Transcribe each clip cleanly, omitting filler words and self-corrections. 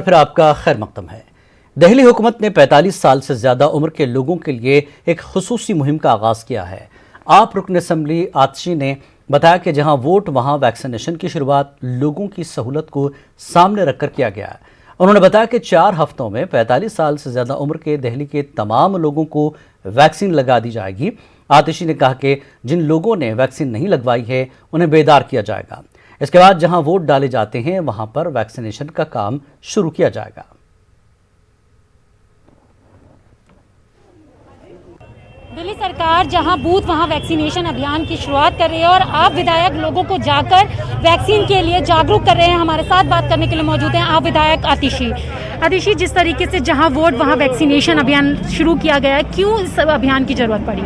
फिर आपका खैर मकदम है। दिल्ली हुकूमत ने 45 साल से ज्यादा उम्र के लोगों के लिए एक खुसूसी मुहिम का आगाज किया है। आप रुकन असम्बली आतिशी ने बताया कि जहां वोट वहां वैक्सीनेशन की शुरुआत लोगों की सहूलत को सामने रखकर किया गया है। उन्होंने बताया कि 4 हफ्तों में 45 साल से ज्यादा उम्र के दिल्ली के तमाम लोगों को वैक्सीन लगा दी जाएगी। आतिशी ने कहा कि जिन लोगों ने वैक्सीन नहीं लगवाई है उन्हें बेदार किया जाएगा। इसके बाद जहां वोट डाले जाते हैं वहां पर वैक्सीनेशन का काम शुरू किया जाएगा। दिल्ली सरकार जहां बूथ वहां वैक्सीनेशन अभियान की शुरुआत कर रही है और आप विधायक लोगों को जाकर वैक्सीन के लिए जागरूक कर रहे हैं। हमारे साथ बात करने के लिए मौजूद हैं आप विधायक आतिशी, जिस तरीके से जहां वोट वहां वैक्सीनेशन अभियान शुरू किया गया है, क्यों इस अभियान की जरूरत पड़ी?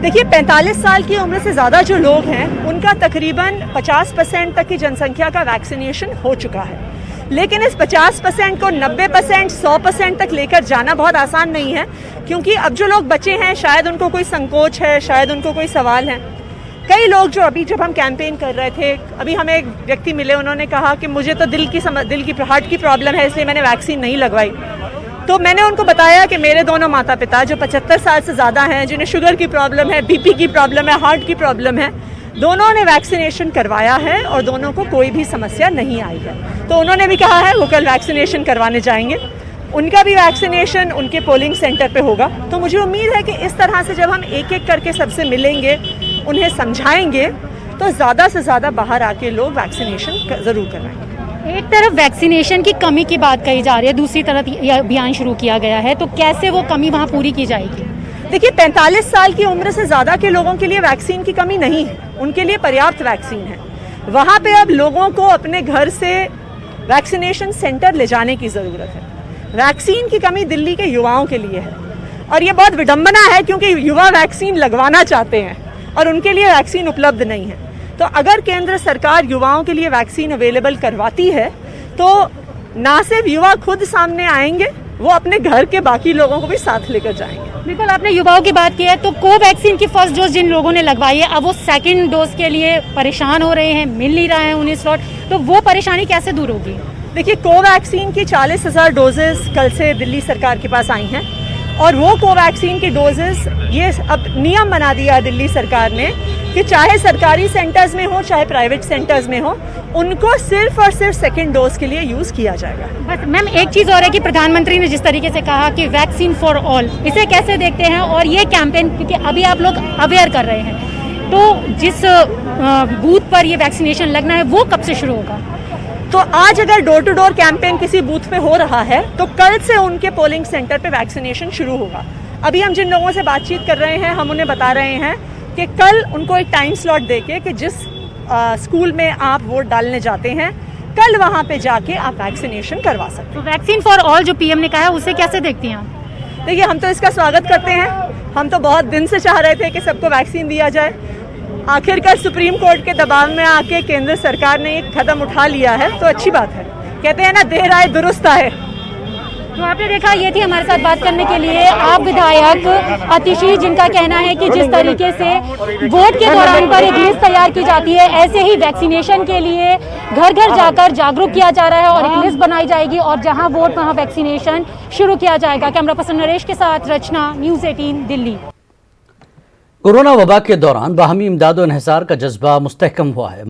देखिए, 45 साल की उम्र से ज़्यादा जो लोग हैं उनका तकरीबन 50% तक की जनसंख्या का वैक्सीनेशन हो चुका है, लेकिन इस 50% को 90%, 100% तक लेकर जाना बहुत आसान नहीं है, क्योंकि अब जो लोग बचे हैं शायद उनको कोई संकोच है, शायद उनको कोई सवाल है। कई लोग जो अभी जब हम कैंपेन कर रहे थे, अभी हमें एक व्यक्ति मिले, उन्होंने कहा कि मुझे तो दिल की हार्ट की प्रॉब्लम है, इसलिए मैंने वैक्सीन नहीं लगवाई। तो मैंने उनको बताया कि मेरे दोनों माता पिता जो 75 साल से ज़्यादा हैं, जिन्हें शुगर की प्रॉब्लम है, बीपी की प्रॉब्लम है, हार्ट की प्रॉब्लम है, दोनों ने वैक्सीनेशन करवाया है और दोनों को कोई भी समस्या नहीं आई है। तो उन्होंने भी कहा है वो कल वैक्सीनेशन करवाने जाएंगे। उनका भी वैक्सीनेशन उनके पोलिंग सेंटर पे होगा। तो मुझे उम्मीद है कि इस तरह से जब हम एक एक करके सबसे मिलेंगे, उन्हें समझाएंगे, तो ज़्यादा से ज़्यादा बाहर आके लोग वैक्सीनेशन ज़रूर करवाएंगे। एक तरफ वैक्सीनेशन की कमी की बात कही जा रही है, दूसरी तरफ यह अभियान शुरू किया गया है, तो कैसे वो कमी वहाँ पूरी की जाएगी? देखिए, 45 साल की उम्र से ज़्यादा के लोगों के लिए वैक्सीन की कमी नहीं है, उनके लिए पर्याप्त वैक्सीन है। वहाँ पे अब लोगों को अपने घर से वैक्सीनेशन सेंटर ले जाने की ज़रूरत है। वैक्सीन की कमी दिल्ली के युवाओं के लिए है और ये बहुत विडंबना है, क्योंकि युवा वैक्सीन लगवाना चाहते हैं और उनके लिए वैक्सीन उपलब्ध नहीं है। तो अगर केंद्र सरकार युवाओं के लिए वैक्सीन अवेलेबल करवाती है तो ना सिर्फ युवा खुद सामने आएंगे, वो अपने घर के बाकी लोगों को भी साथ लेकर जाएंगे। बिल्कुल, आपने युवाओं की बात की है, तो कोवैक्सीन की फर्स्ट डोज जिन लोगों ने लगवाई है, अब वो सेकंड डोज के लिए परेशान हो रहे हैं, मिल नहीं रहा है उन्हें स्लॉट, तो वो परेशानी कैसे दूर होगी? देखिए, कोवैक्सीन की 40,000 डोजेस कल से दिल्ली सरकार के पास आई हैं और वो कोवैक्सीन की डोजेस, ये अब नियम बना दिया है दिल्ली सरकार ने कि चाहे सरकारी सेंटर्स में हो चाहे प्राइवेट सेंटर्स में हो, उनको सिर्फ और सिर्फ सेकंड डोज के लिए यूज़ किया जाएगा। बट मैम, एक चीज़ और है कि प्रधानमंत्री ने जिस तरीके से कहा कि वैक्सीन फॉर ऑल, इसे कैसे देखते हैं? और ये कैंपेन, क्योंकि अभी आप लोग अवेयर कर रहे हैं, तो जिस बूथ पर ये वैक्सीनेशन लगना है वो कब से शुरू होगा? तो आज अगर डोर टू डोर कैंपेन किसी बूथ पे हो रहा है तो कल से उनके पोलिंग सेंटर पे वैक्सीनेशन शुरू होगा। अभी हम जिन लोगों से बातचीत कर रहे हैं, हम उन्हें बता रहे हैं कि कल उनको एक टाइम स्लॉट देके कि जिस स्कूल में आप वोट डालने जाते हैं, कल वहाँ पे जाके आप वैक्सीनेशन करवा सकते हैं। तो वैक्सीन फॉर ऑल जो पीएम ने कहा है, उसे कैसे देखती हैं आप? देखिए, हम तो इसका स्वागत करते हैं। हम तो बहुत दिन से चाह रहे थे कि सबको वैक्सीन दिया जाए। आखिरकार सुप्रीम कोर्ट के दबाव में आके केंद्र सरकार ने एक कदम उठा लिया है, तो अच्छी बात है। कहते हैं ना, देर आए दुरुस्त आए। तो आपने देखा, ये थी हमारे साथ बात करने के लिए आप विधायक आतिशी, जिनका कहना है कि जिस तरीके से वोट के दौरान पर एक लिस्ट तैयार की जाती है, ऐसे ही वैक्सीनेशन के लिए घर घर जाकर जागरूक किया जा रहा है और एक लिस्ट बनाई जाएगी और जहां वोट वहां वैक्सीनेशन शुरू किया जाएगा। कैमरा पर्सन नरेश के साथ रचना, न्यूज़ 18 दिल्ली। कोरोना वबा के दौरान बाहमी इमदाद और इन्हिसार का जज्बा मुस्तहकम हुआ है।